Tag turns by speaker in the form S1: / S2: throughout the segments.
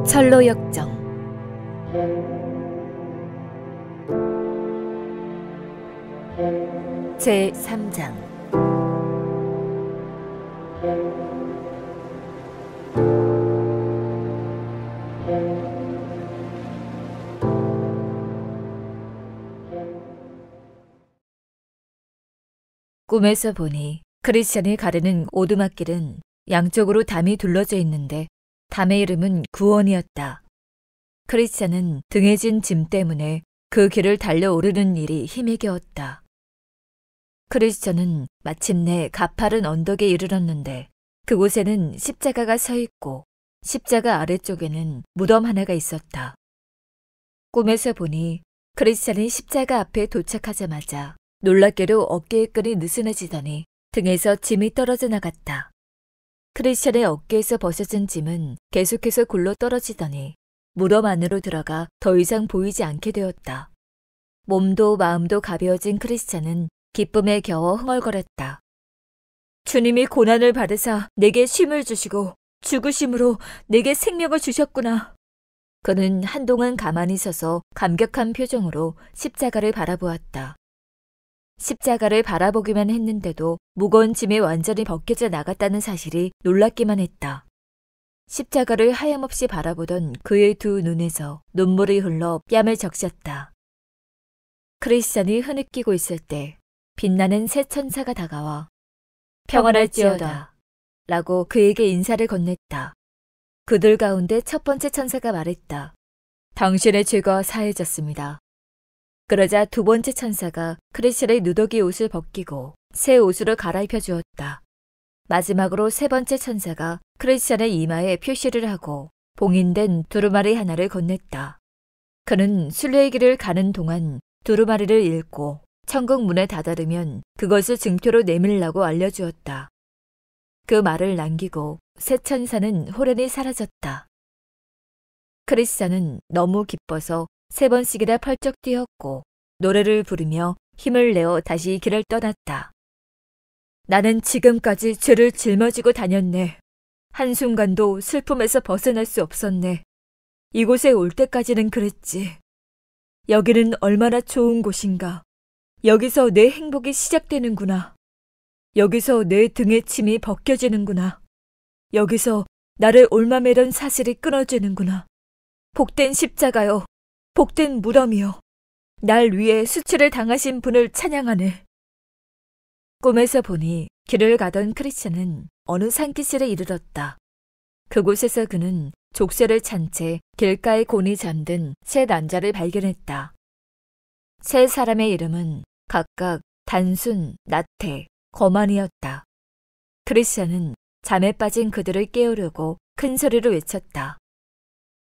S1: 철로역정 제3장 꿈에서 보니 크리스찬이 가르는 오두막길은 양쪽으로 담이 둘러져 있는데 담의 이름은 구원이었다. 크리스찬은 등에 진 짐 때문에 그 길을 달려오르는 일이 힘이 겨웠다. 크리스찬은 마침내 가파른 언덕에 이르렀는데 그곳에는 십자가가 서 있고 십자가 아래쪽에는 무덤 하나가 있었다. 꿈에서 보니 크리스찬이 십자가 앞에 도착하자마자 놀랍게도 어깨의 끈이 느슨해지더니 등에서 짐이 떨어져 나갔다. 크리스찬의 어깨에서 벗어진 짐은 계속해서 굴러 떨어지더니 무덤 안으로 들어가 더 이상 보이지 않게 되었다. 몸도 마음도 가벼워진 크리스찬은 기쁨에 겨워 흥얼거렸다. 주님이 고난을 받으사 내게 쉼을 주시고 죽으심으로 내게 생명을 주셨구나. 그는 한동안 가만히 서서 감격한 표정으로 십자가를 바라보았다. 십자가를 바라보기만 했는데도 무거운 짐이 완전히 벗겨져 나갔다는 사실이 놀랍기만 했다. 십자가를 하염없이 바라보던 그의 두 눈에서 눈물이 흘러 뺨을 적셨다. 크리스찬이 흐느끼고 있을 때 빛나는 새 천사가 다가와 평안할지어다 라고 그에게 인사를 건넸다. 그들 가운데 첫 번째 천사가 말했다. 당신의 죄가 사해졌습니다. 그러자 두 번째 천사가 크리스찬의 누더기 옷을 벗기고 새 옷으로 갈아입혀 주었다. 마지막으로 세 번째 천사가 크리스찬의 이마에 표시를 하고 봉인된 두루마리 하나를 건넸다. 그는 순례의 길을 가는 동안 두루마리를 읽고 천국 문에 다다르면 그것을 증표로 내밀라고 알려주었다. 그 말을 남기고 새 천사는 호련히 사라졌다. 크리스찬은 너무 기뻐서 세 번씩이나 펄쩍 뛰었고 노래를 부르며 힘을 내어 다시 길을 떠났다. 나는 지금까지 죄를 짊어지고 다녔네. 한순간도 슬픔에서 벗어날 수 없었네. 이곳에 올 때까지는 그랬지. 여기는 얼마나 좋은 곳인가. 여기서 내 행복이 시작되는구나. 여기서 내 등의 침이 벗겨지는구나. 여기서 나를 옮아매던 사슬이 끊어지는구나. 복된 십자가요. 복된 무덤이요. 날 위해 수치를 당하신 분을 찬양하네. 꿈에서 보니 길을 가던 크리스찬은 어느 산기슭에 이르렀다. 그곳에서 그는 족쇄를 찬 채 길가에 곤히 잠든 세 남자를 발견했다. 세 사람의 이름은 각각 단순, 나태, 거만이었다. 크리스찬은 잠에 빠진 그들을 깨우려고 큰 소리로 외쳤다.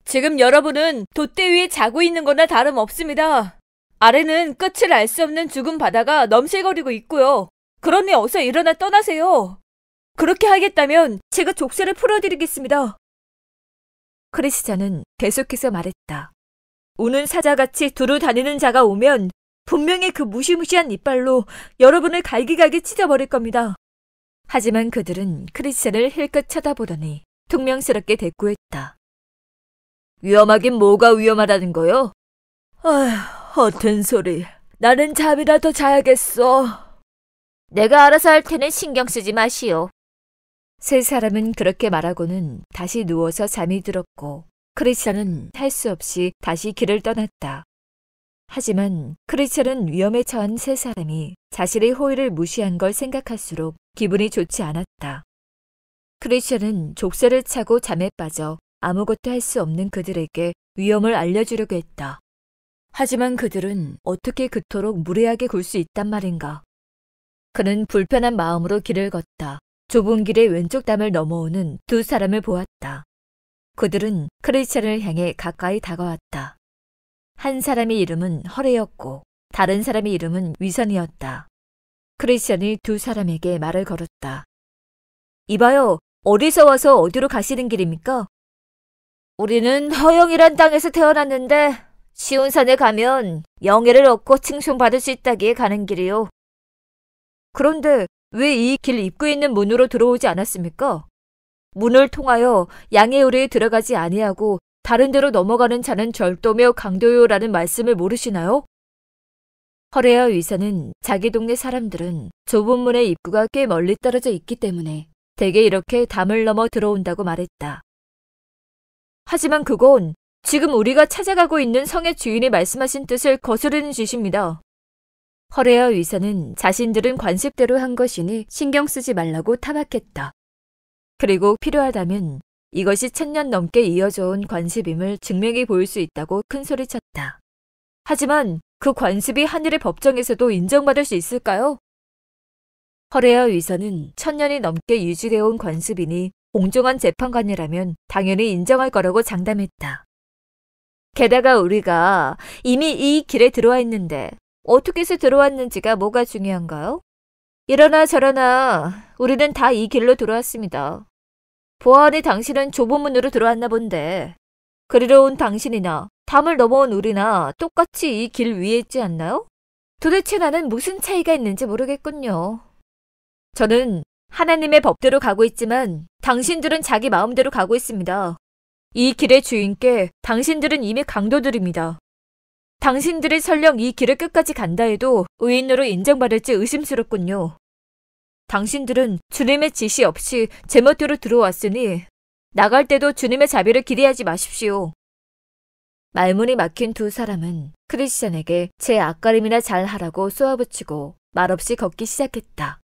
S1: 지금 여러분은 돛대 위에 자고 있는 거나 다름없습니다. 아래는 끝을 알 수 없는 죽은 바다가 넘실거리고 있고요. 그러니 어서 일어나 떠나세요. 그렇게 하겠다면 제가 족쇄를 풀어드리겠습니다. 크리스찬은 계속해서 말했다. 우는 사자같이 두루 다니는 자가 오면 분명히 그 무시무시한 이빨로 여러분을 갈기갈기 찢어버릴 겁니다. 하지만 그들은 크리스찬을 힐끗 쳐다보더니 퉁명스럽게 대꾸했다. 위험하긴 뭐가 위험하다는 거요? 아휴, 허튼 소리. 나는 잠이라도 자야겠어. 내가 알아서 할 테니 신경 쓰지 마시오. 세 사람은 그렇게 말하고는 다시 누워서 잠이 들었고 크리스찬은 할 수 없이 다시 길을 떠났다. 하지만 크리스찬은 위험에 처한 세 사람이 자신의 호의를 무시한 걸 생각할수록 기분이 좋지 않았다. 크리스찬은 족쇄를 차고 잠에 빠져 아무것도 할 수 없는 그들에게 위험을 알려주려고 했다. 하지만 그들은 어떻게 그토록 무례하게 굴 수 있단 말인가. 그는 불편한 마음으로 길을 걷다. 좁은 길의 왼쪽 담을 넘어오는 두 사람을 보았다. 그들은 크리스찬을 향해 가까이 다가왔다. 한 사람의 이름은 허레였고 다른 사람의 이름은 위선이었다. 크리스찬이 두 사람에게 말을 걸었다. 이봐요, 어디서 와서 어디로 가시는 길입니까? 우리는 허영이란 땅에서 태어났는데 시온산에 가면 영예를 얻고 칭송받을 수 있다기에 가는 길이요. 그런데 왜 이 길 입구에 있는 문으로 들어오지 않았습니까? 문을 통하여 양의 우리에 들어가지 아니하고 다른 데로 넘어가는 자는 절도며 강도요라는 말씀을 모르시나요? 허레아 의사는 자기 동네 사람들은 좁은 문의 입구가 꽤 멀리 떨어져 있기 때문에 대개 이렇게 담을 넘어 들어온다고 말했다. 하지만 그건 지금 우리가 찾아가고 있는 성의 주인이 말씀하신 뜻을 거스르는 짓입니다. 허레아 의사는 자신들은 관습대로 한 것이니 신경 쓰지 말라고 타박했다. 그리고 필요하다면 이것이 1000년 넘게 이어져 온 관습임을 증명해 보일 수 있다고 큰소리쳤다. 하지만 그 관습이 하늘의 법정에서도 인정받을 수 있을까요? 허레아 의사는 1000년이 넘게 유지되어 온 관습이니 공정한 재판관이라면 당연히 인정할 거라고 장담했다. 게다가 우리가 이미 이 길에 들어와 있는데 어떻게 해서 들어왔는지가 뭐가 중요한가요? 이러나 저러나 우리는 다 이 길로 들어왔습니다. 보아하니 당신은 좁은 문으로 들어왔나 본데 그리러 온 당신이나 담을 넘어온 우리나 똑같이 이 길 위에 있지 않나요? 도대체 나는 무슨 차이가 있는지 모르겠군요. 저는 하나님의 법대로 가고 있지만 당신들은 자기 마음대로 가고 있습니다. 이 길의 주인께 당신들은 이미 강도들입니다. 당신들이 설령 이 길을 끝까지 간다 해도 의인으로 인정받을지 의심스럽군요. 당신들은 주님의 지시 없이 제멋대로 들어왔으니 나갈 때도 주님의 자비를 기대하지 마십시오. 말문이 막힌 두 사람은 크리스찬에게 제 앞가림이나 잘하라고 쏘아붙이고 말없이 걷기 시작했다.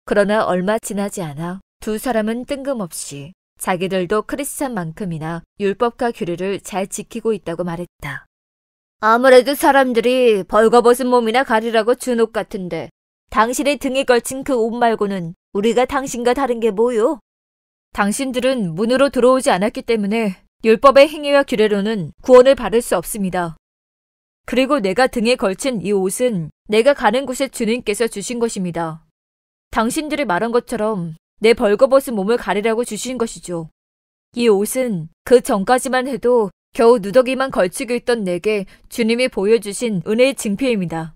S1: 그러나 얼마 지나지 않아 두 사람은 뜬금없이 자기들도 크리스찬만큼이나 율법과 규례를 잘 지키고 있다고 말했다. 아무래도 사람들이 벌거벗은 몸이나 가리라고 준 옷 같은데 당신의 등에 걸친 그 옷 말고는 우리가 당신과 다른 게 뭐요? 당신들은 문으로 들어오지 않았기 때문에 율법의 행위와 규례로는 구원을 받을 수 없습니다. 그리고 내가 등에 걸친 이 옷은 내가 가는 곳에 주님께서 주신 것입니다. 당신들이 말한 것처럼 내 벌거벗은 몸을 가리라고 주신 것이죠. 이 옷은 그 전까지만 해도 겨우 누더기만 걸치고 있던 내게 주님이 보여주신 은혜의 징표입니다.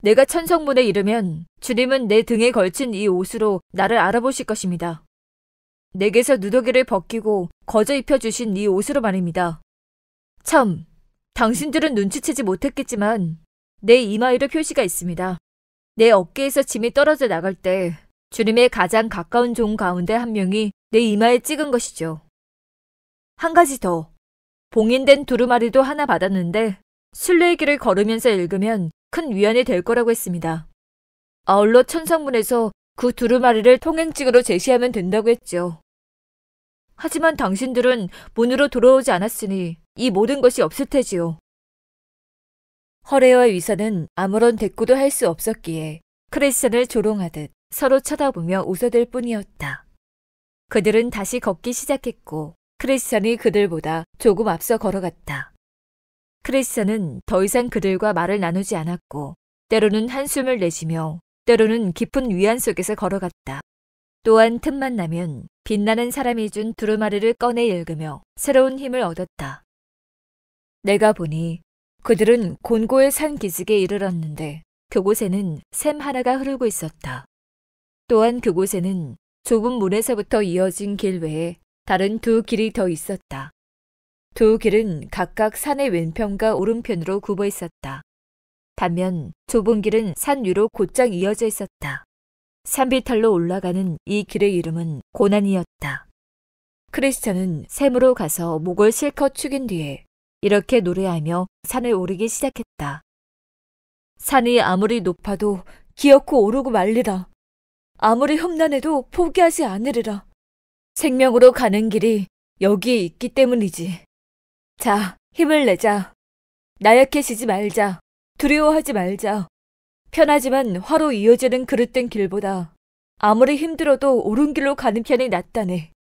S1: 내가 천성문에 이르면 주님은 내 등에 걸친 이 옷으로 나를 알아보실 것입니다. 내게서 누더기를 벗기고 거저 입혀주신 이 옷으로 말입니다. 참, 당신들은 눈치채지 못했겠지만 내 이마에도 표시가 있습니다. 내 어깨에서 짐이 떨어져 나갈 때 주님의 가장 가까운 종 가운데 한 명이 내 이마에 찍은 것이죠. 한 가지 더. 봉인된 두루마리도 하나 받았는데 순례의 길을 걸으면서 읽으면 큰 위안이 될 거라고 했습니다. 아울러 천성문에서 그 두루마리를 통행증으로 제시하면 된다고 했죠. 하지만 당신들은 문으로 돌아오지 않았으니 이 모든 것이 없을 테지요. 허레와 위사는 아무런 대꾸도 할 수 없었기에 크리스찬을 조롱하듯 서로 쳐다보며 웃어댈 뿐이었다. 그들은 다시 걷기 시작했고 크리스찬이 그들보다 조금 앞서 걸어갔다. 크리스찬은 더 이상 그들과 말을 나누지 않았고 때로는 한숨을 내쉬며 때로는 깊은 위안 속에서 걸어갔다. 또한 틈만 나면 빛나는 사람이 준 두루마리를 꺼내 읽으며 새로운 힘을 얻었다. 내가 보니 그들은 곤고의 산 기슭에 이르렀는데 그곳에는 샘 하나가 흐르고 있었다. 또한 그곳에는 좁은 문에서부터 이어진 길 외에 다른 두 길이 더 있었다. 두 길은 각각 산의 왼편과 오른편으로 굽어 있었다. 반면 좁은 길은 산 위로 곧장 이어져 있었다. 산비탈로 올라가는 이 길의 이름은 고난이었다. 크리스찬은 샘으로 가서 목을 실컷 축인 뒤에 이렇게 노래하며 산을 오르기 시작했다. 산이 아무리 높아도 기어코 오르고 말리라. 아무리 험난해도 포기하지 않으리라. 생명으로 가는 길이 여기에 있기 때문이지. 자, 힘을 내자. 나약해지지 말자. 두려워하지 말자. 편하지만 화로 이어지는 그릇된 길보다 아무리 힘들어도 옳은 길로 가는 편이 낫다네.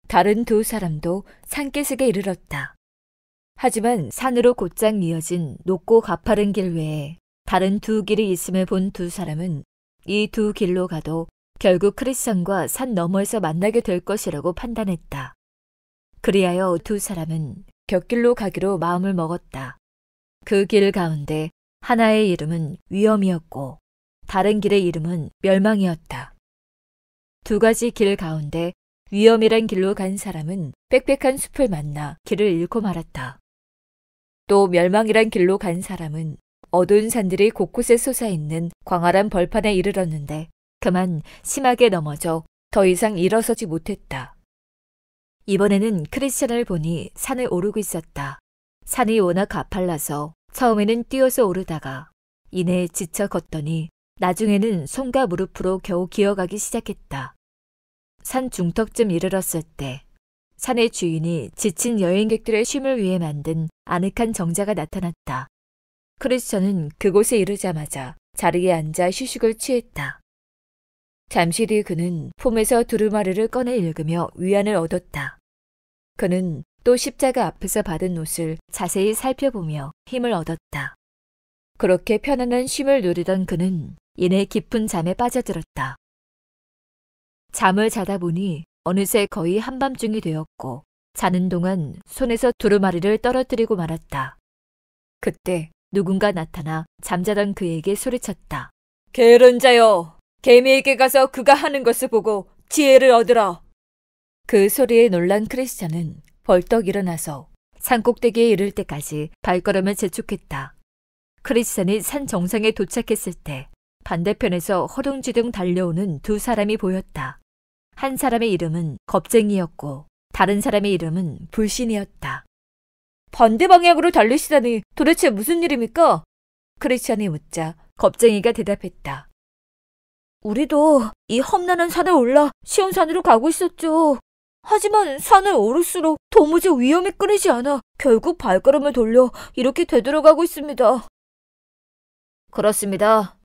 S1: 다른 두 사람도 산기슭에 이르렀다. 하지만 산으로 곧장 이어진 높고 가파른 길 외에 다른 두 길이 있음을 본 두 사람은 이 두 길로 가도 결국 크리스찬과 산 너머에서 만나게 될 것이라고 판단했다. 그리하여 두 사람은 곁길로 가기로 마음을 먹었다. 그 길 가운데 하나의 이름은 위험이었고 다른 길의 이름은 멸망이었다. 두 가지 길 가운데 위험이란 길로 간 사람은 빽빽한 숲을 만나 길을 잃고 말았다. 또 멸망이란 길로 간 사람은 어두운 산들이 곳곳에 솟아있는 광활한 벌판에 이르렀는데 그만 심하게 넘어져 더 이상 일어서지 못했다. 이번에는 크리스천을 보니 산을 오르고 있었다. 산이 워낙 가팔라서 처음에는 뛰어서 오르다가 이내 지쳐 걷더니 나중에는 손과 무릎으로 겨우 기어가기 시작했다. 산 중턱쯤 이르렀을 때 산의 주인이 지친 여행객들의 쉼을 위해 만든 아늑한 정자가 나타났다. 크리스천은 그곳에 이르자마자 자리에 앉아 휴식을 취했다. 잠시 뒤 그는 폼에서 두루마리를 꺼내 읽으며 위안을 얻었다. 그는 또 십자가 앞에서 받은 옷을 자세히 살펴보며 힘을 얻었다. 그렇게 편안한 쉼을 누리던 그는 이내 깊은 잠에 빠져들었다. 잠을 자다 보니 어느새 거의 한밤중이 되었고 자는 동안 손에서 두루마리를 떨어뜨리고 말았다. 그때 누군가 나타나 잠자던 그에게 소리쳤다. 게으른 자여, 개미에게 가서 그가 하는 것을 보고 지혜를 얻으라. 그 소리에 놀란 크리스천은 벌떡 일어나서 산꼭대기에 이를 때까지 발걸음을 재촉했다. 크리스천이 산 정상에 도착했을 때 반대편에서 허둥지둥 달려오는 두 사람이 보였다. 한 사람의 이름은 겁쟁이였고 다른 사람의 이름은 불신이었다. 반대 방향으로 달리시다니 도대체 무슨 일입니까? 크리스천이 묻자 겁쟁이가 대답했다. 우리도 이 험난한 산을 올라 쉬운 산으로 가고 있었죠. 하지만 산을 오를수록 도무지 위험이 끊이지 않아 결국 발걸음을 돌려 이렇게 되돌아가고 있습니다. 그렇습니다.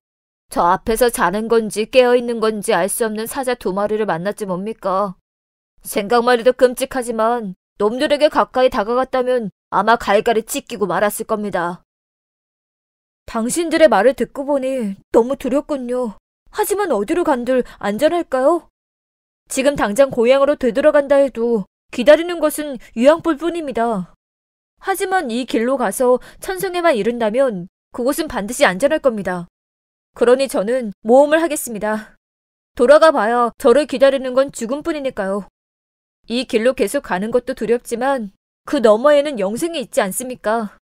S1: 저 앞에서 자는 건지 깨어있는 건지 알 수 없는 사자 두 마리를 만났지 뭡니까? 생각만 해도 끔찍하지만 놈들에게 가까이 다가갔다면 아마 갈갈이 찢기고 말았을 겁니다. 당신들의 말을 듣고 보니 너무 두렵군요. 하지만 어디로 간들 안전할까요? 지금 당장 고향으로 되돌아간다 해도 기다리는 것은 유황불 뿐입니다. 하지만 이 길로 가서 천성에만 이른다면 그곳은 반드시 안전할 겁니다. 그러니 저는 모험을 하겠습니다. 돌아가 봐야 저를 기다리는 건 죽음뿐이니까요. 이 길로 계속 가는 것도 두렵지만 그 너머에는 영생이 있지 않습니까?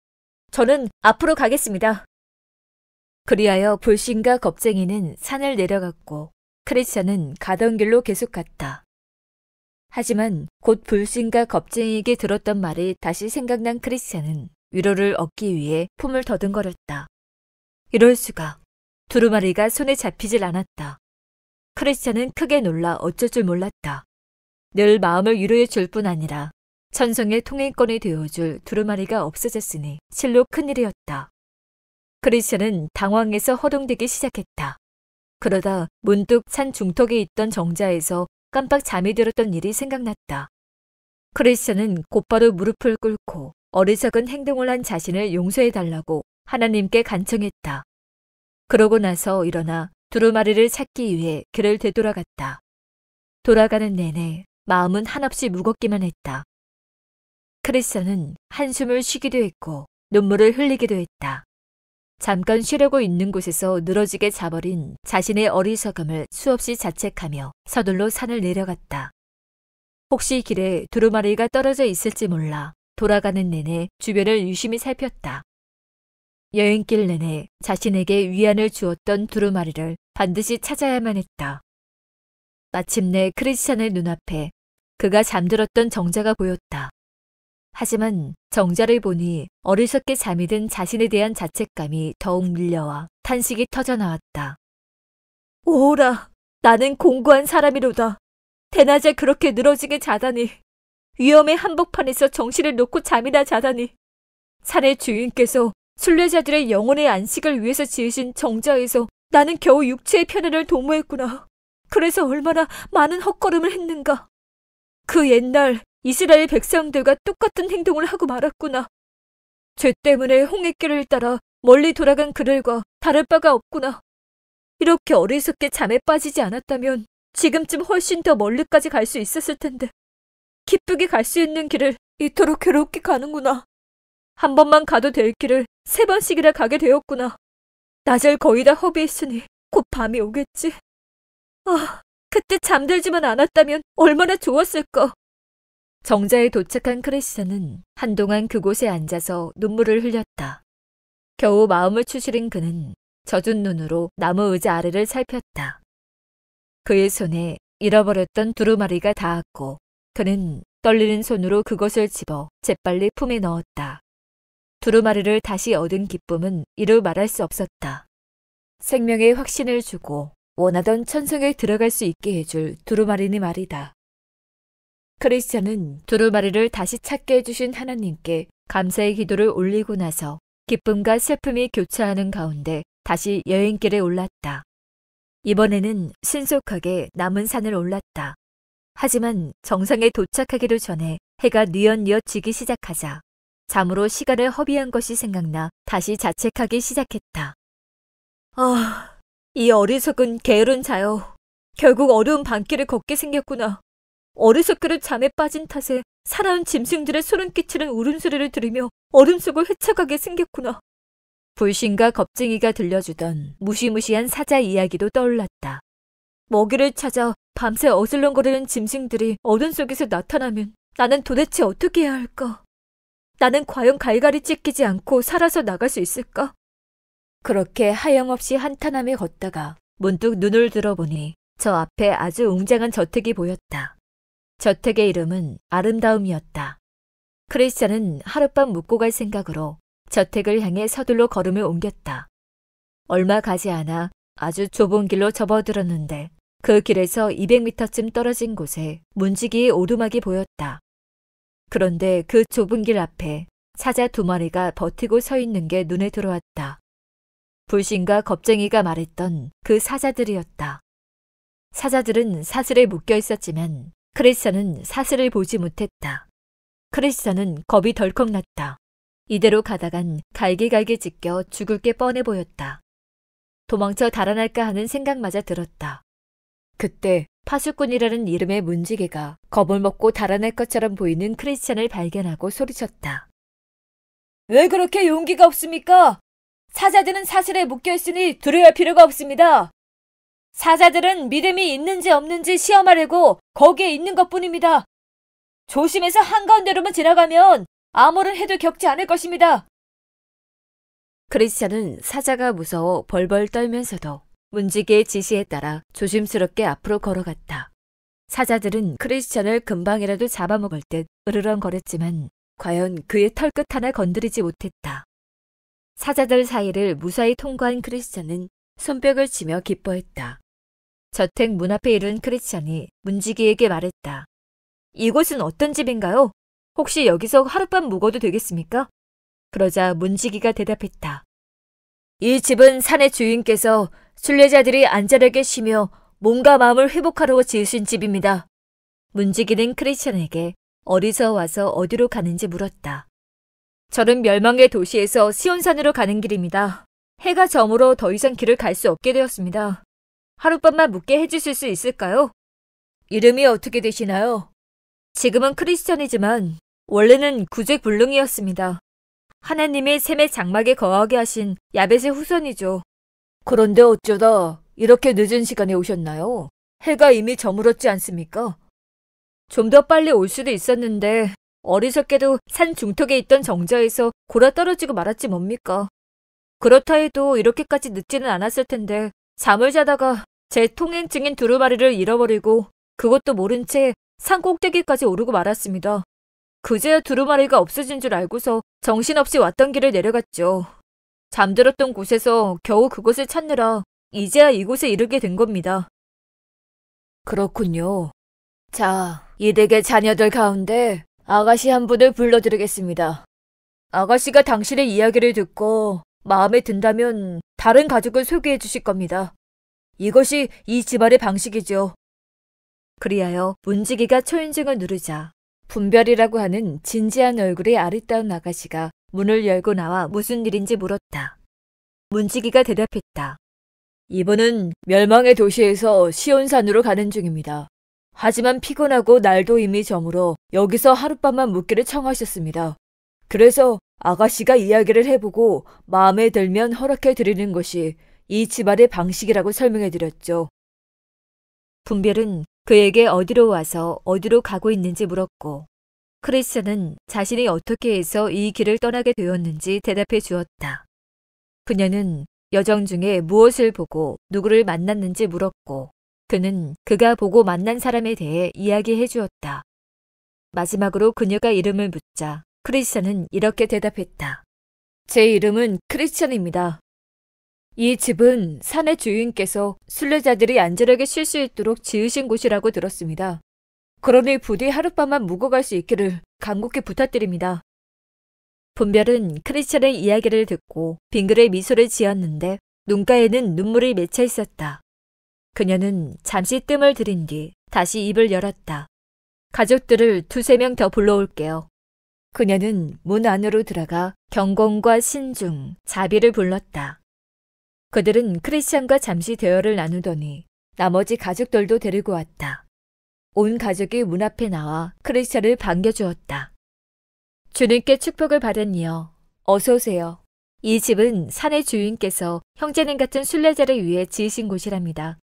S1: 저는 앞으로 가겠습니다. 그리하여 불신과 겁쟁이는 산을 내려갔고 크리스천은 가던 길로 계속 갔다. 하지만 곧 불신과 겁쟁이에게 들었던 말이 다시 생각난 크리스천은 위로를 얻기 위해 품을 더듬거렸다. 이럴 수가. 두루마리가 손에 잡히질 않았다. 크리스천은 크게 놀라 어쩔 줄 몰랐다. 늘 마음을 위로해 줄 뿐 아니라 천성의 통행권이 되어줄 두루마리가 없어졌으니 실로 큰일이었다. 크리스천은 당황해서 허둥대기 시작했다. 그러다 문득 산 중턱에 있던 정자에서 깜빡 잠이 들었던 일이 생각났다. 크리스천은 곧바로 무릎을 꿇고 어리석은 행동을 한 자신을 용서해달라고 하나님께 간청했다. 그러고 나서 일어나 두루마리를 찾기 위해 길을 되돌아갔다. 돌아가는 내내 마음은 한없이 무겁기만 했다. 크리스천은 한숨을 쉬기도 했고 눈물을 흘리기도 했다. 잠깐 쉬려고 있는 곳에서 늘어지게 자버린 자신의 어리석음을 수없이 자책하며 서둘러 산을 내려갔다. 혹시 길에 두루마리가 떨어져 있을지 몰라 돌아가는 내내 주변을 유심히 살폈다. 여행길 내내 자신에게 위안을 주었던 두루마리를 반드시 찾아야만 했다. 마침내 크리스천의 눈앞에 그가 잠들었던 정자가 보였다. 하지만 정자를 보니 어리석게 잠이 든 자신에 대한 자책감이 더욱 밀려와 탄식이 터져나왔다. 오호라, 나는 공고한 사람이로다. 대낮에 그렇게 늘어지게 자다니, 위험의 한복판에서 정신을 놓고 잠이나 자다니, 산의 주인께서 순례자들의 영혼의 안식을 위해서 지으신 정자에서 나는 겨우 육체의 편안을 도모했구나. 그래서 얼마나 많은 헛걸음을 했는가. 그 옛날 이스라엘 백성들과 똑같은 행동을 하고 말았구나. 죄 때문에 홍해길을 따라 멀리 돌아간 그들과 다를 바가 없구나. 이렇게 어리석게 잠에 빠지지 않았다면 지금쯤 훨씬 더 멀리까지 갈 수 있었을 텐데 기쁘게 갈 수 있는 길을 이토록 괴롭게 가는구나. 한 번만 가도 될 길을 3번씩이나 가게 되었구나. 낮을 거의 다 허비했으니 곧 밤이 오겠지. 아, 그때 잠들지만 않았다면 얼마나 좋았을까. 정자에 도착한 크리스찬은 한동안 그곳에 앉아서 눈물을 흘렸다. 겨우 마음을 추스린 그는 젖은 눈으로 나무 의자 아래를 살폈다. 그의 손에 잃어버렸던 두루마리가 닿았고 그는 떨리는 손으로 그것을 집어 재빨리 품에 넣었다. 두루마리를 다시 얻은 기쁨은 이루 말할 수 없었다. 생명의 확신을 주고 원하던 천성에 들어갈 수 있게 해줄 두루마리니 말이다. 크리스찬은 두루마리를 다시 찾게 해주신 하나님께 감사의 기도를 올리고 나서 기쁨과 슬픔이 교차하는 가운데 다시 여행길에 올랐다. 이번에는 신속하게 남은 산을 올랐다. 하지만 정상에 도착하기도 전에 해가 뉘엿뉘엿 지기 시작하자 잠으로 시간을 허비한 것이 생각나 다시 자책하기 시작했다. 아, 이 어리석은 게으른 자여. 결국 어려운 밤길을 걷게 생겼구나. 어리석게도 잠에 빠진 탓에 살아온 짐승들의 소름 끼치는 울음소리를 들으며 얼음 속을 헤쳐가게 생겼구나. 불신과 겁쟁이가 들려주던 무시무시한 사자 이야기도 떠올랐다. 먹이를 찾아 밤새 어슬렁거리는 짐승들이 어둠 속에서 나타나면 나는 도대체 어떻게 해야 할까? 나는 과연 갈갈이 찢기지 않고 살아서 나갈 수 있을까? 그렇게 하염없이 한탄하며 걷다가 문득 눈을 들어보니 저 앞에 아주 웅장한 저택이 보였다. 저택의 이름은 아름다움이었다. 크리스찬은 하룻밤 묵고 갈 생각으로 저택을 향해 서둘러 걸음을 옮겼다. 얼마 가지 않아 아주 좁은 길로 접어들었는데 그 길에서 200m쯤 떨어진 곳에 문지기의 오두막이 보였다. 그런데 그 좁은 길 앞에 사자 2마리가 버티고 서 있는 게 눈에 들어왔다. 불신과 겁쟁이가 말했던 그 사자들이었다. 사자들은 사슬에 묶여 있었지만 크리스찬은 사슬을 보지 못했다. 크리스찬은 겁이 덜컥 났다. 이대로 가다간 갈기갈기 찢겨 죽을 게 뻔해 보였다. 도망쳐 달아날까 하는 생각마저 들었다. 그때 파수꾼이라는 이름의 문지기가 겁을 먹고 달아날 것처럼 보이는 크리스찬을 발견하고 소리쳤다. 왜 그렇게 용기가 없습니까? 사자들은 사슬에 묶여있으니 두려워할 필요가 없습니다. 사자들은 믿음이 있는지 없는지 시험하려고 거기에 있는 것뿐입니다. 조심해서 한가운데로만 지나가면 아무런 해도 겪지 않을 것입니다. 크리스찬은 사자가 무서워 벌벌 떨면서도 문지기의 지시에 따라 조심스럽게 앞으로 걸어갔다. 사자들은 크리스찬을 금방이라도 잡아먹을 듯 으르렁거렸지만 과연 그의 털끝 하나 건드리지 못했다. 사자들 사이를 무사히 통과한 크리스찬은 손뼉을 치며 기뻐했다. 저택 문 앞에 이른 크리스찬이 문지기에게 말했다. 이곳은 어떤 집인가요? 혹시 여기서 하룻밤 묵어도 되겠습니까? 그러자 문지기가 대답했다. 이 집은 산의 주인께서 순례자들이 안전하게 쉬며 몸과 마음을 회복하려고 지으신 집입니다. 문지기는 크리스찬에게 어디서 와서 어디로 가는지 물었다. 저는 멸망의 도시에서 시온산으로 가는 길입니다. 해가 저물어 더 이상 길을 갈 수 없게 되었습니다. 하룻밤만 묵게 해주실 수 있을까요? 이름이 어떻게 되시나요? 지금은 크리스찬이지만 원래는 구제불능이었습니다. 하나님의 샘의 장막에 거하게 하신 야벳의 후손이죠. 그런데 어쩌다 이렇게 늦은 시간에 오셨나요? 해가 이미 저물었지 않습니까? 좀 더 빨리 올 수도 있었는데 어리석게도 산 중턱에 있던 정자에서 골아 떨어지고 말았지 뭡니까. 그렇다 해도 이렇게까지 늦지는 않았을 텐데 잠을 자다가 제 통행증인 두루마리를 잃어버리고 그것도 모른 채 산 꼭대기까지 오르고 말았습니다. 그제야 두루마리가 없어진 줄 알고서 정신없이 왔던 길을 내려갔죠. 잠들었던 곳에서 겨우 그것을 찾느라 이제야 이곳에 이르게 된 겁니다. 그렇군요. 자, 이 댁의 자녀들 가운데 아가씨 한 분을 불러드리겠습니다. 아가씨가 당신의 이야기를 듣고 마음에 든다면 다른 가족을 소개해 주실 겁니다. 이것이 이 집안의 방식이죠. 그리하여 문지기가 초인종을 누르자 분별이라고 하는 진지한 얼굴의 아리따운 아가씨가 문을 열고 나와 무슨 일인지 물었다. 문지기가 대답했다. 이분은 멸망의 도시에서 시온산으로 가는 중입니다. 하지만 피곤하고 날도 이미 저물어 여기서 하룻밤만 묵기를 청하셨습니다. 그래서 아가씨가 이야기를 해보고 마음에 들면 허락해 드리는 것이 이 집안의 방식이라고 설명해 드렸죠. 분별은 그에게 어디로 와서 어디로 가고 있는지 물었고, 크리스찬은 자신이 어떻게 해서 이 길을 떠나게 되었는지 대답해 주었다. 그녀는 여정 중에 무엇을 보고 누구를 만났는지 물었고, 그는 그가 보고 만난 사람에 대해 이야기해 주었다. 마지막으로 그녀가 이름을 묻자 크리스찬은 이렇게 대답했다. 제 이름은 크리스찬입니다. 이 집은 산의 주인께서 순례자들이 안전하게 쉴 수 있도록 지으신 곳이라고 들었습니다. 그러니 부디 하룻밤만 묵어갈 수 있기를 간곡히 부탁드립니다. 분별은 크리스찬의 이야기를 듣고 빙그레 미소를 지었는데 눈가에는 눈물이 맺혀 있었다. 그녀는 잠시 뜸을 들인 뒤 다시 입을 열었다. 가족들을 2~3명 더 불러올게요. 그녀는 문 안으로 들어가 경건과 신중, 자비를 불렀다. 그들은 크리스찬과 잠시 대화를 나누더니 나머지 가족들도 데리고 왔다. 온 가족이 문 앞에 나와 크리스찬을 반겨주었다. 주님께 축복을 받으니요. 어서 오세요. 이 집은 산의 주인께서 형제님 같은 순례자를 위해 지으신 곳이랍니다.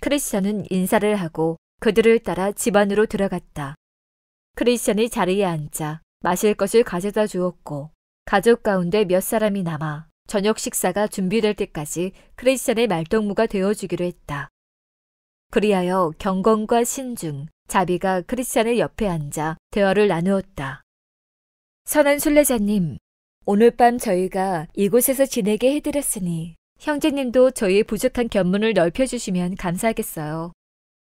S1: 크리스찬은 인사를 하고 그들을 따라 집 안으로 들어갔다. 크리스찬이 자리에 앉아 마실 것을 가져다 주었고 가족 가운데 몇 사람이 남아 저녁 식사가 준비될 때까지 크리스찬의 말동무가 되어주기로 했다. 그리하여 경건과 신중, 자비가 크리스찬의 옆에 앉아 대화를 나누었다. 선한 순례자님, 오늘 밤 저희가 이곳에서 지내게 해드렸으니 형제님도 저희의 부족한 견문을 넓혀주시면 감사하겠어요.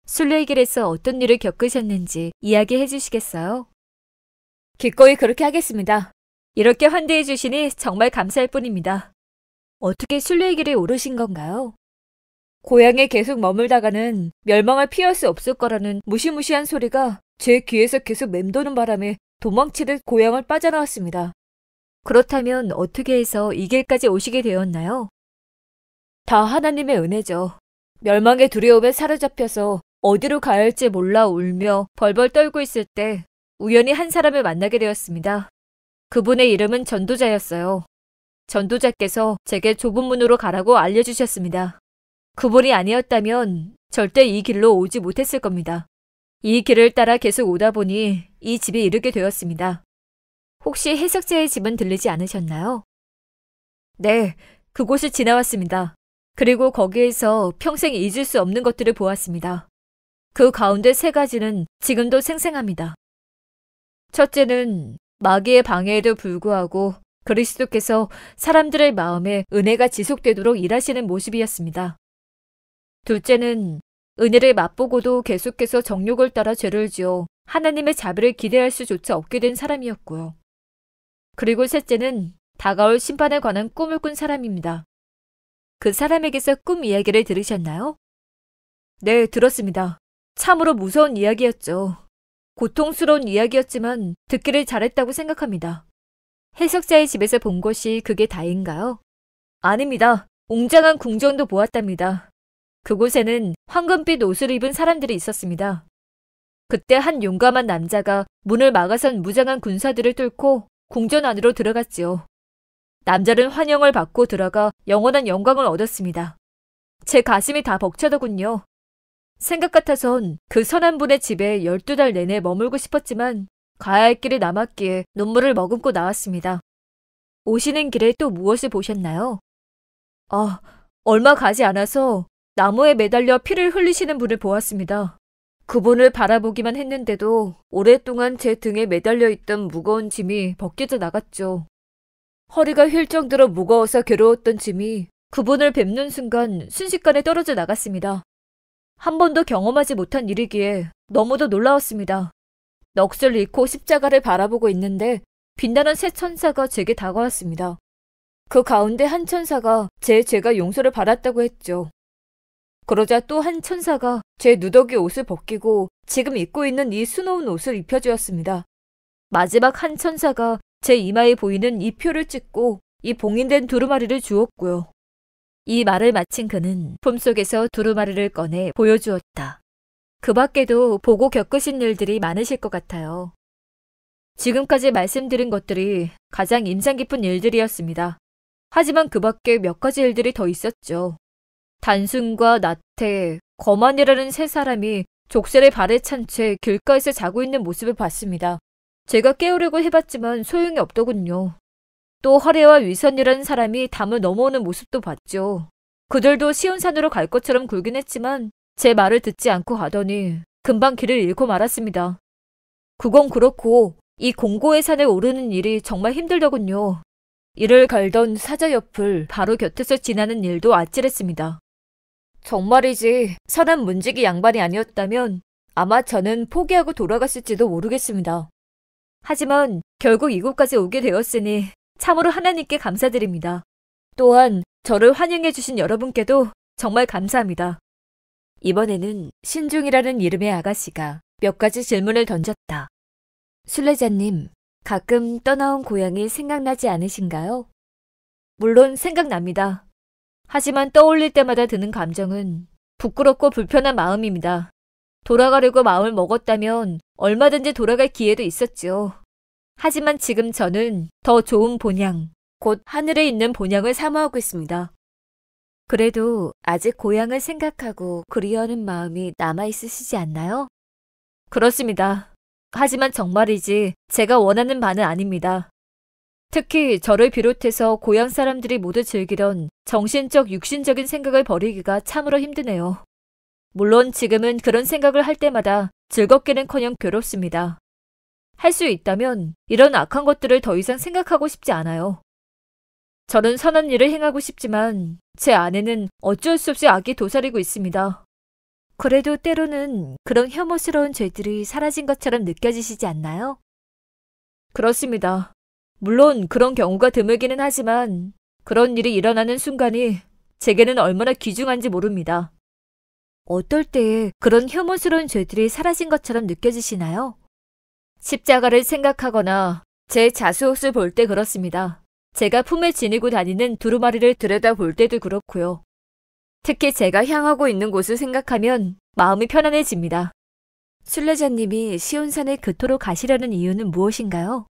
S1: 순례의 길에서 어떤 일을 겪으셨는지 이야기해 주시겠어요? 기꺼이 그렇게 하겠습니다. 이렇게 환대해 주시니 정말 감사할 뿐입니다. 어떻게 순례의 길에 오르신 건가요? 고향에 계속 머물다가는 멸망을 피할 수 없을 거라는 무시무시한 소리가 제 귀에서 계속 맴도는 바람에 도망치듯 고향을 빠져나왔습니다. 그렇다면 어떻게 해서 이 길까지 오시게 되었나요? 다 하나님의 은혜죠. 멸망의 두려움에 사로잡혀서 어디로 가야 할지 몰라 울며 벌벌 떨고 있을 때 우연히 한 사람을 만나게 되었습니다. 그분의 이름은 전도자였어요. 전도자께서 제게 좁은 문으로 가라고 알려주셨습니다. 그분이 아니었다면 절대 이 길로 오지 못했을 겁니다. 이 길을 따라 계속 오다 보니 이 집에 이르게 되었습니다. 혹시 해석자의 집은 들리지 않으셨나요? 네, 그곳을 지나왔습니다. 그리고 거기에서 평생 잊을 수 없는 것들을 보았습니다. 그 가운데 3가지는 지금도 생생합니다. 첫째는 마귀의 방해에도 불구하고 그리스도께서 사람들의 마음에 은혜가 지속되도록 일하시는 모습이었습니다. 둘째는 은혜를 맛보고도 계속해서 정욕을 따라 죄를 지어 하나님의 자비를 기대할 수조차 없게 된 사람이었고요. 그리고 셋째는 다가올 심판에 관한 꿈을 꾼 사람입니다. 그 사람에게서 꿈 이야기를 들으셨나요? 네, 들었습니다. 참으로 무서운 이야기였죠. 고통스러운 이야기였지만 듣기를 잘했다고 생각합니다. 해석자의 집에서 본 것이 그게 다인가요? 아닙니다. 웅장한 궁전도 보았답니다. 그곳에는 황금빛 옷을 입은 사람들이 있었습니다. 그때 한 용감한 남자가 문을 막아선 무장한 군사들을 뚫고 궁전 안으로 들어갔지요. 남자는 환영을 받고 들어가 영원한 영광을 얻었습니다. 제 가슴이 다 벅차더군요. 생각 같아선 그 선한 분의 집에 12달 내내 머물고 싶었지만 가야 할 길이 남았기에 눈물을 머금고 나왔습니다. 오시는 길에 또 무엇을 보셨나요? 얼마 가지 않아서 나무에 매달려 피를 흘리시는 분을 보았습니다. 그분을 바라보기만 했는데도 오랫동안 제 등에 매달려 있던 무거운 짐이 벗겨져 나갔죠. 허리가 휠 정도로 무거워서 괴로웠던 짐이 그분을 뵙는 순간 순식간에 떨어져 나갔습니다. 한 번도 경험하지 못한 일이기에 너무도 놀라웠습니다. 넋을 잃고 십자가를 바라보고 있는데 빛나는 새 천사가 제게 다가왔습니다. 그 가운데 한 천사가 제 죄가 용서를 받았다고 했죠. 그러자 또 한 천사가 제 누더기 옷을 벗기고 지금 입고 있는 이 수놓은 옷을 입혀주었습니다. 마지막 한 천사가 제 이마에 보이는 이 표를 찍고 이 봉인된 두루마리를 주었고요. 이 말을 마친 그는 품속에서 두루마리를 꺼내 보여주었다. 그 밖에도 보고 겪으신 일들이 많으실 것 같아요. 지금까지 말씀드린 것들이 가장 인상 깊은 일들이었습니다. 하지만 그 밖에 몇 가지 일들이 더 있었죠. 단순과 나태, 거만이라는 세 사람이 족쇄를 발에 찬 채 길가에서 자고 있는 모습을 봤습니다. 제가 깨우려고 해봤지만 소용이 없더군요. 또 허례와 위선이라는 사람이 담을 넘어오는 모습도 봤죠. 그들도 시온산으로 갈 것처럼 굴긴 했지만 제 말을 듣지 않고 가더니 금방 길을 잃고 말았습니다. 그건 그렇고 이 공고의 산에 오르는 일이 정말 힘들더군요. 이를 갈던 사자 옆을 바로 곁에서 지나는 일도 아찔했습니다. 정말이지 선한 문지기 양반이 아니었다면 아마 저는 포기하고 돌아갔을지도 모르겠습니다. 하지만 결국 이곳까지 오게 되었으니 참으로 하나님께 감사드립니다. 또한 저를 환영해 주신 여러분께도 정말 감사합니다. 이번에는 신중이라는 이름의 아가씨가 몇 가지 질문을 던졌다. 순례자님, 가끔 떠나온 고향이 생각나지 않으신가요? 물론 생각납니다. 하지만 떠올릴 때마다 드는 감정은 부끄럽고 불편한 마음입니다. 돌아가려고 마음을 먹었다면 얼마든지 돌아갈 기회도 있었죠. 하지만 지금 저는 더 좋은 본향, 곧 하늘에 있는 본향을 사모하고 있습니다. 그래도 아직 고향을 생각하고 그리워하는 마음이 남아있으시지 않나요? 그렇습니다. 하지만 정말이지 제가 원하는 바는 아닙니다. 특히 저를 비롯해서 고향 사람들이 모두 즐기던 정신적, 육신적인 생각을 버리기가 참으로 힘드네요. 물론 지금은 그런 생각을 할 때마다 즐겁기는커녕 괴롭습니다. 할 수 있다면 이런 악한 것들을 더 이상 생각하고 싶지 않아요. 저는 선한 일을 행하고 싶지만 제 안에는 어쩔 수 없이 악이 도사리고 있습니다. 그래도 때로는 그런 혐오스러운 죄들이 사라진 것처럼 느껴지시지 않나요? 그렇습니다. 물론 그런 경우가 드물기는 하지만 그런 일이 일어나는 순간이 제게는 얼마나 귀중한지 모릅니다. 어떨 때에 그런 혐오스러운 죄들이 사라진 것처럼 느껴지시나요? 십자가를 생각하거나 제 자수옷을 볼 때 그렇습니다. 제가 품에 지니고 다니는 두루마리를 들여다볼 때도 그렇고요. 특히 제가 향하고 있는 곳을 생각하면 마음이 편안해집니다. 순례자님이 시온산에 그토록 가시려는 이유는 무엇인가요?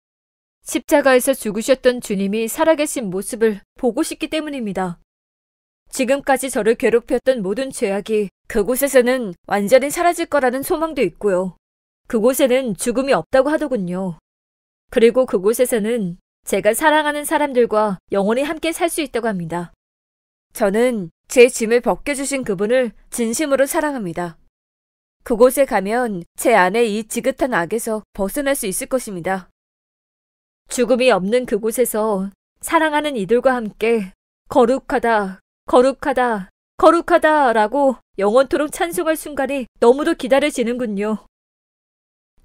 S1: 십자가에서 죽으셨던 주님이 살아계신 모습을 보고 싶기 때문입니다. 지금까지 저를 괴롭혔던 모든 죄악이 그곳에서는 완전히 사라질 거라는 소망도 있고요. 그곳에는 죽음이 없다고 하더군요. 그리고 그곳에서는 제가 사랑하는 사람들과 영원히 함께 살 수 있다고 합니다. 저는 제 짐을 벗겨주신 그분을 진심으로 사랑합니다. 그곳에 가면 제 안의 이 지긋한 악에서 벗어날 수 있을 것입니다. 죽음이 없는 그곳에서 사랑하는 이들과 함께 거룩하다, 거룩하다, 거룩하다 라고 영원토록 찬송할 순간이 너무도 기다려지는군요.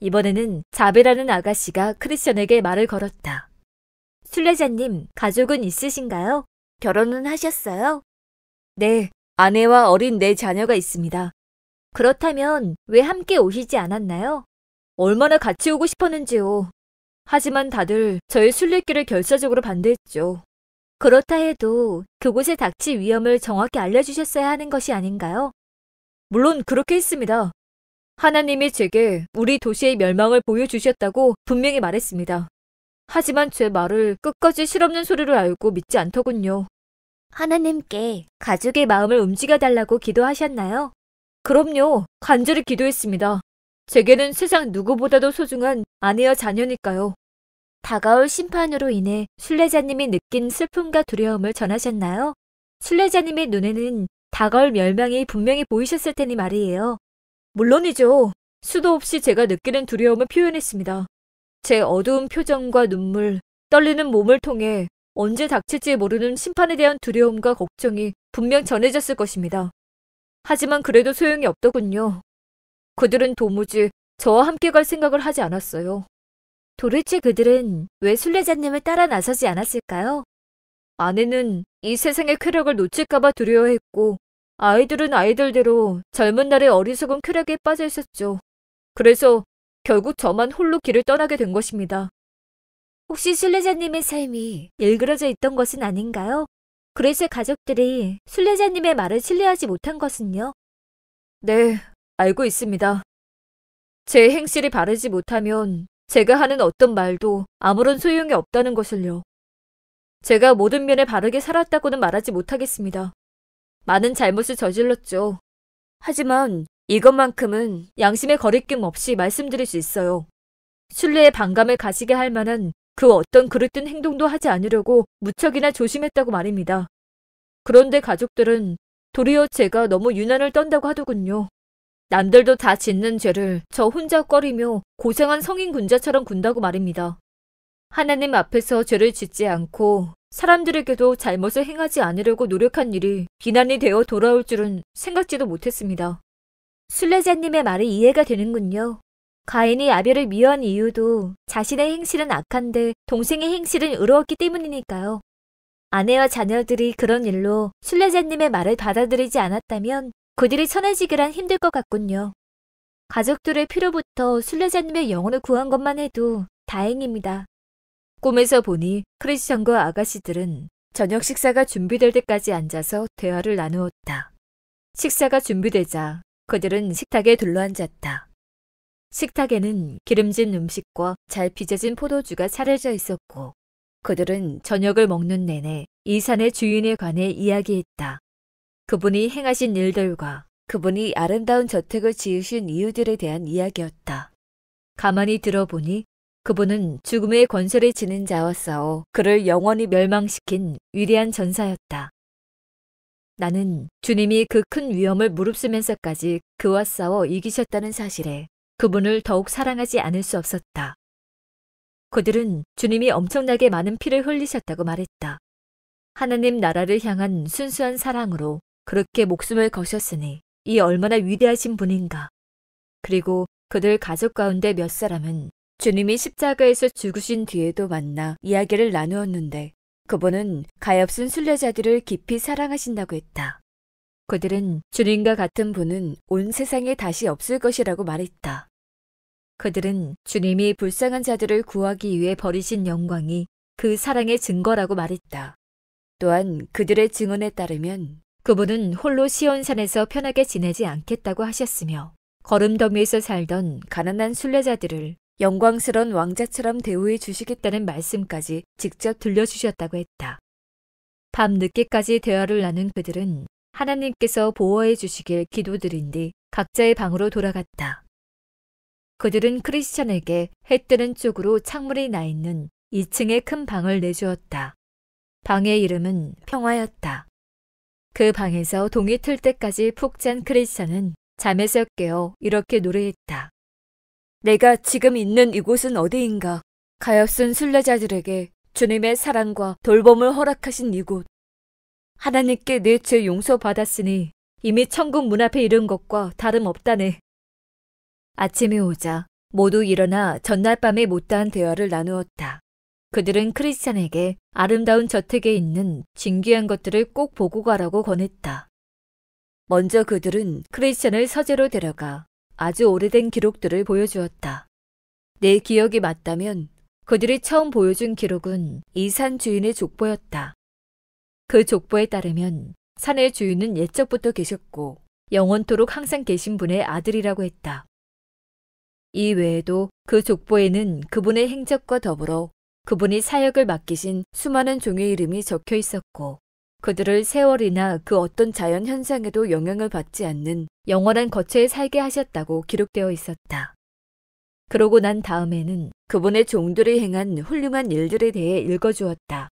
S1: 이번에는 자베라는 아가씨가 크리스천에게 말을 걸었다. 순례자님, 가족은 있으신가요? 결혼은 하셨어요? 네, 아내와 어린 네 자녀가 있습니다. 그렇다면 왜 함께 오시지 않았나요? 얼마나 같이 오고 싶었는지요. 하지만 다들 저의 순례길을 결사적으로 반대했죠. 그렇다 해도 그곳에 닥칠 위험을 정확히 알려주셨어야 하는 것이 아닌가요? 물론 그렇게 했습니다. 하나님이 제게 우리 도시의 멸망을 보여주셨다고 분명히 말했습니다. 하지만 제 말을 끝까지 실없는 소리로 알고 믿지 않더군요. 하나님께 가족의 마음을 움직여달라고 기도하셨나요? 그럼요. 간절히 기도했습니다. 제게는 세상 누구보다도 소중한 아내와 자녀니까요. 다가올 심판으로 인해 순례자님이 느낀 슬픔과 두려움을 전하셨나요? 순례자님의 눈에는 다가올 멸망이 분명히 보이셨을 테니 말이에요. 물론이죠. 수도 없이 제가 느끼는 두려움을 표현했습니다. 제 어두운 표정과 눈물, 떨리는 몸을 통해 언제 닥칠지 모르는 심판에 대한 두려움과 걱정이 분명 전해졌을 것입니다. 하지만 그래도 소용이 없더군요. 그들은 도무지 저와 함께 갈 생각을 하지 않았어요. 도대체 그들은 왜 순례자님을 따라 나서지 않았을까요? 아내는 이 세상의 쾌락을 놓칠까봐 두려워했고 아이들은 아이들대로 젊은 날의 어리석은 쾌락에 빠져 있었죠. 그래서 결국 저만 홀로 길을 떠나게 된 것입니다. 혹시 순례자님의 삶이 일그러져 있던 것은 아닌가요? 그래서 가족들이 순례자님의 말을 신뢰하지 못한 것은요? 네, 알고 있습니다. 제 행실이 바르지 못하면 제가 하는 어떤 말도 아무런 소용이 없다는 것을요. 제가 모든 면에 바르게 살았다고는 말하지 못하겠습니다. 많은 잘못을 저질렀죠. 하지만 이것만큼은 양심의 거리낌 없이 말씀드릴 수 있어요. 신뢰의 반감을 가지게 할 만한 그 어떤 그릇된 행동도 하지 않으려고 무척이나 조심했다고 말입니다. 그런데 가족들은 도리어 제가 너무 유난을 떤다고 하더군요. 남들도 다 짓는 죄를 저 혼자 꺼리며 고생한 성인 군자처럼 군다고 말입니다. 하나님 앞에서 죄를 짓지 않고 사람들에게도 잘못을 행하지 않으려고 노력한 일이 비난이 되어 돌아올 줄은 생각지도 못했습니다. 순례자님의 말이 이해가 되는군요. 가인이 아벨을 미워한 이유도 자신의 행실은 악한데 동생의 행실은 의로웠기 때문이니까요. 아내와 자녀들이 그런 일로 순례자님의 말을 받아들이지 않았다면 그들이 선해지기란 힘들 것 같군요. 가족들의 필요부터 순례자님의 영혼을 구한 것만 해도 다행입니다. 꿈에서 보니 크리스천과 아가씨들은 저녁 식사가 준비될 때까지 앉아서 대화를 나누었다. 식사가 준비되자 그들은 식탁에 둘러앉았다. 식탁에는 기름진 음식과 잘 빚어진 포도주가 차려져 있었고 그들은 저녁을 먹는 내내 이 산의 주인에 관해 이야기했다. 그분이 행하신 일들과 그분이 아름다운 저택을 지으신 이유들에 대한 이야기였다. 가만히 들어보니 그분은 죽음의 권세를 지닌 자와 싸워 그를 영원히 멸망시킨 위대한 전사였다. 나는 주님이 그 큰 위험을 무릅쓰면서까지 그와 싸워 이기셨다는 사실에 그분을 더욱 사랑하지 않을 수 없었다. 그들은 주님이 엄청나게 많은 피를 흘리셨다고 말했다. 하나님 나라를 향한 순수한 사랑으로 그렇게 목숨을 거셨으니 이 얼마나 위대하신 분인가. 그리고 그들 가족 가운데 몇 사람은 주님이 십자가에서 죽으신 뒤에도 만나 이야기를 나누었는데 그분은 가엾은 순례자들을 깊이 사랑하신다고 했다. 그들은 주님과 같은 분은 온 세상에 다시 없을 것이라고 말했다. 그들은 주님이 불쌍한 자들을 구하기 위해 버리신 영광이 그 사랑의 증거라고 말했다. 또한 그들의 증언에 따르면 그분은 홀로 시온산에서 편하게 지내지 않겠다고 하셨으며 거름더미에서 살던 가난한 순례자들을 영광스러운 왕자처럼 대우해 주시겠다는 말씀까지 직접 들려주셨다고 했다. 밤 늦게까지 대화를 나눈 그들은 하나님께서 보호해 주시길 기도드린 뒤 각자의 방으로 돌아갔다. 그들은 크리스천에게 해 뜨는 쪽으로 창문이 나 있는 2층의 큰 방을 내주었다. 방의 이름은 평화였다. 그 방에서 동이 틀 때까지 푹 잔 크리스천은 잠에서 깨어 이렇게 노래했다. 내가 지금 있는 이곳은 어디인가? 가엾은 순례자들에게 주님의 사랑과 돌봄을 허락하신 이곳. 하나님께 내 죄 용서받았으니 이미 천국 문 앞에 이른 것과 다름없다네. 아침이 오자 모두 일어나 전날 밤에 못다한 대화를 나누었다. 그들은 크리스찬에게 아름다운 저택에 있는 진귀한 것들을 꼭 보고 가라고 권했다. 먼저 그들은 크리스찬을 서재로 데려가 아주 오래된 기록들을 보여주었다. 내 기억이 맞다면 그들이 처음 보여준 기록은 이 산 주인의 족보였다. 그 족보에 따르면 산의 주인은 옛적부터 계셨고 영원토록 항상 계신 분의 아들이라고 했다. 이 외에도 그 족보에는 그분의 행적과 더불어 그분이 사역을 맡기신 수많은 종의 이름이 적혀 있었고 그들을 세월이나 그 어떤 자연 현상에도 영향을 받지 않는 영원한 거처에 살게 하셨다고 기록되어 있었다. 그러고 난 다음에는 그분의 종들이 행한 훌륭한 일들에 대해 읽어주었다.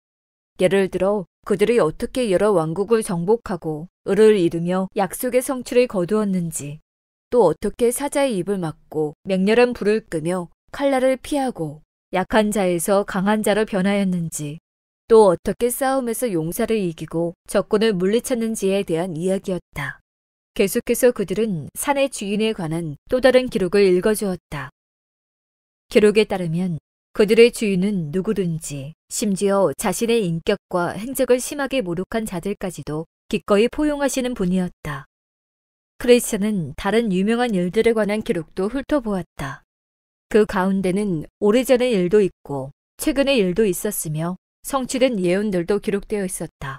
S1: 예를 들어 그들이 어떻게 여러 왕국을 정복하고 을을 이루며 약속의 성취를 거두었는지, 또 어떻게 사자의 입을 막고 맹렬한 불을 끄며 칼날을 피하고 약한 자에서 강한 자로 변하였는지, 또 어떻게 싸움에서 용사를 이기고 적군을 물리쳤는지에 대한 이야기였다. 계속해서 그들은 산의 주인에 관한 또 다른 기록을 읽어주었다. 기록에 따르면 그들의 주인은 누구든지 심지어 자신의 인격과 행적을 심하게 모독한 자들까지도 기꺼이 포용하시는 분이었다. 크리스천은 다른 유명한 일들에 관한 기록도 훑어보았다. 그 가운데는 오래전의 일도 있고 최근의 일도 있었으며 성취된 예언들도 기록되어 있었다.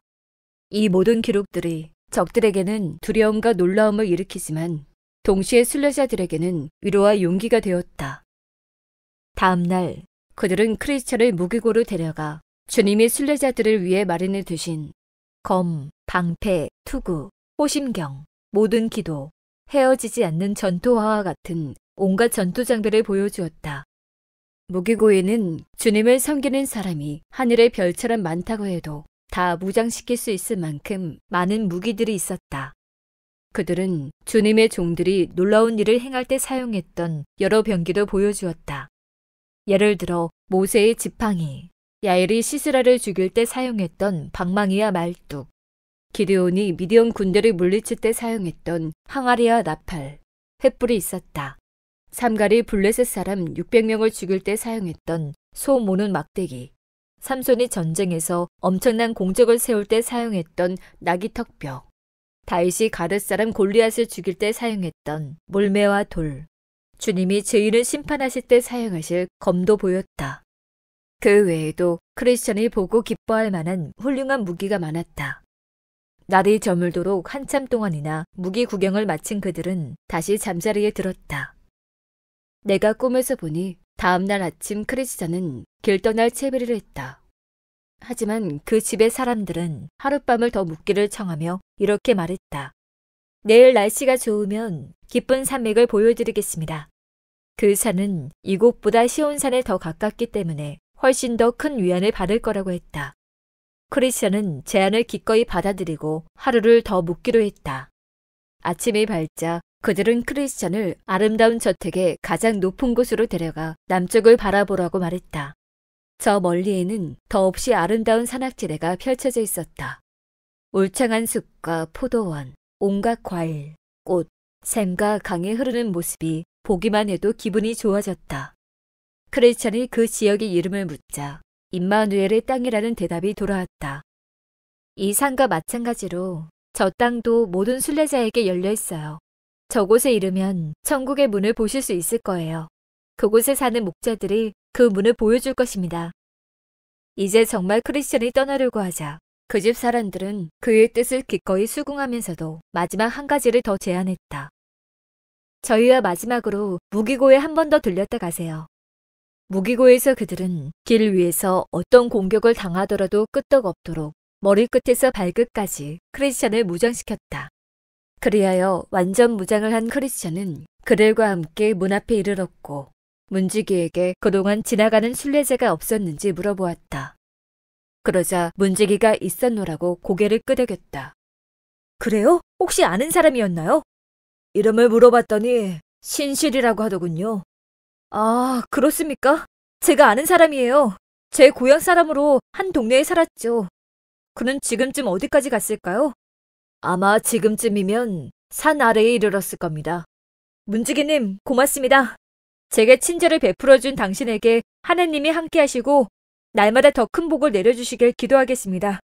S1: 이 모든 기록들이 적들에게는 두려움과 놀라움을 일으키지만 동시에 순례자들에게는 위로와 용기가 되었다. 다음 날 그들은 크리스천을 무기고로 데려가 주님이 순례자들을 위해 마련해 두신 검, 방패, 투구, 호심경, 모든 기도, 헤어지지 않는 전투화와 같은 온갖 전투 장비를 보여주었다. 무기고에는 주님을 섬기는 사람이 하늘의 별처럼 많다고 해도 다 무장시킬 수 있을 만큼 많은 무기들이 있었다. 그들은 주님의 종들이 놀라운 일을 행할 때 사용했던 여러 병기도 보여주었다. 예를 들어 모세의 지팡이, 야엘이 시스라를 죽일 때 사용했던 방망이와 말뚝, 기드온이 미디온 군대를 물리칠 때 사용했던 항아리와 나팔, 횃불이 있었다. 삼갈이 블레셋 사람 600명을 죽일 때 사용했던 소 모는 막대기, 삼손이 전쟁에서 엄청난 공적을 세울 때 사용했던 나귀턱뼈, 다윗이 가드 사람 골리앗을 죽일 때 사용했던 몰매와 돌, 주님이 죄인을 심판하실 때 사용하실 검도 보였다. 그 외에도 크리스천이 보고 기뻐할 만한 훌륭한 무기가 많았다. 날이 저물도록 한참 동안이나 무기 구경을 마친 그들은 다시 잠자리에 들었다. 내가 꿈에서 보니 다음 날 아침 크리스천은 길 떠날 채비를 했다. 하지만 그 집의 사람들은 하룻밤을 더 묵기를 청하며 이렇게 말했다. 내일 날씨가 좋으면 기쁜 산맥을 보여드리겠습니다. 그 산은 이곳보다 시온산에 더 가깝기 때문에 훨씬 더 큰 위안을 받을 거라고 했다. 크리스천은 제안을 기꺼이 받아들이고 하루를 더 묵기로 했다. 아침이 밝자 그들은 크리스천을 아름다운 저택의 가장 높은 곳으로 데려가 남쪽을 바라보라고 말했다. 저 멀리에는 더없이 아름다운 산악지대가 펼쳐져 있었다. 울창한 숲과 포도원, 온갖 과일, 꽃, 샘과 강이 흐르는 모습이 보기만 해도 기분이 좋아졌다. 크리스천이 그 지역의 이름을 묻자 임마누엘의 땅이라는 대답이 돌아왔다. 이 산과 마찬가지로 저 땅도 모든 순례자에게 열려 있어요. 저곳에 이르면 천국의 문을 보실 수 있을 거예요. 그곳에 사는 목자들이 그 문을 보여줄 것입니다. 이제 정말 크리스천이 떠나려고 하자 그 집 사람들은 그의 뜻을 기꺼이 수긍하면서도 마지막 한 가지를 더 제안했다. 저희와 마지막으로 무기고에 한 번 더 들렸다 가세요. 무기고에서 그들은 길 위에서 어떤 공격을 당하더라도 끄떡없도록 머리끝에서 발끝까지 크리스천을 무장시켰다. 그리하여 완전 무장을 한 크리스천은 그들과 함께 문 앞에 이르렀고 문지기에게 그동안 지나가는 순례자가 없었는지 물어보았다. 그러자 문지기가 있었노라고 고개를 끄덕였다. 그래요? 혹시 아는 사람이었나요? 이름을 물어봤더니 신실이라고 하더군요. 아, 그렇습니까? 제가 아는 사람이에요. 제 고향 사람으로 한 동네에 살았죠. 그는 지금쯤 어디까지 갔을까요? 아마 지금쯤이면 산 아래에 이르렀을 겁니다. 문지기님, 고맙습니다. 제게 친절을 베풀어준 당신에게 하느님이 함께하시고 날마다 더 큰 복을 내려주시길 기도하겠습니다.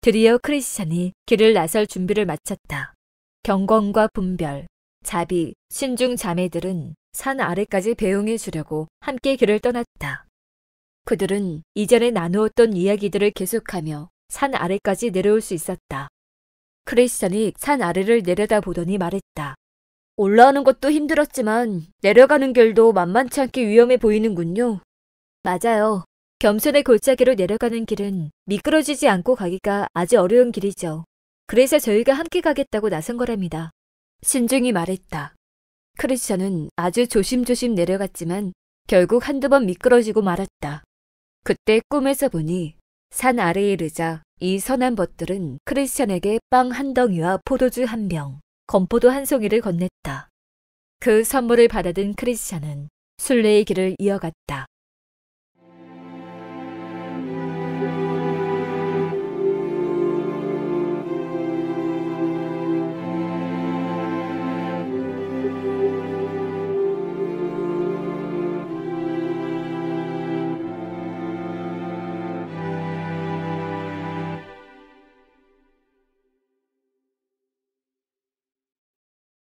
S1: 드디어 크리스천이 길을 나설 준비를 마쳤다. 경건과 분별, 자비, 신중 자매들은 산 아래까지 배웅해 주려고 함께 길을 떠났다. 그들은 이전에 나누었던 이야기들을 계속하며 산 아래까지 내려올 수 있었다. 크리스천이 산 아래를 내려다보더니 말했다. 올라오는 것도 힘들었지만 내려가는 길도 만만치 않게 위험해 보이는군요. 맞아요. 겸손의 골짜기로 내려가는 길은 미끄러지지 않고 가기가 아주 어려운 길이죠. 그래서 저희가 함께 가겠다고 나선 거랍니다. 신중히 말했다. 크리스천은 아주 조심조심 내려갔지만 결국 한두 번 미끄러지고 말았다. 그때 꿈에서 보니 산 아래에 이르자 이 선한 벗들은 크리스천에게 빵 한 덩이와 포도주 한 병, 건포도 한 송이를 건넸다. 그 선물을 받아든 크리스천은 순례의 길을 이어갔다.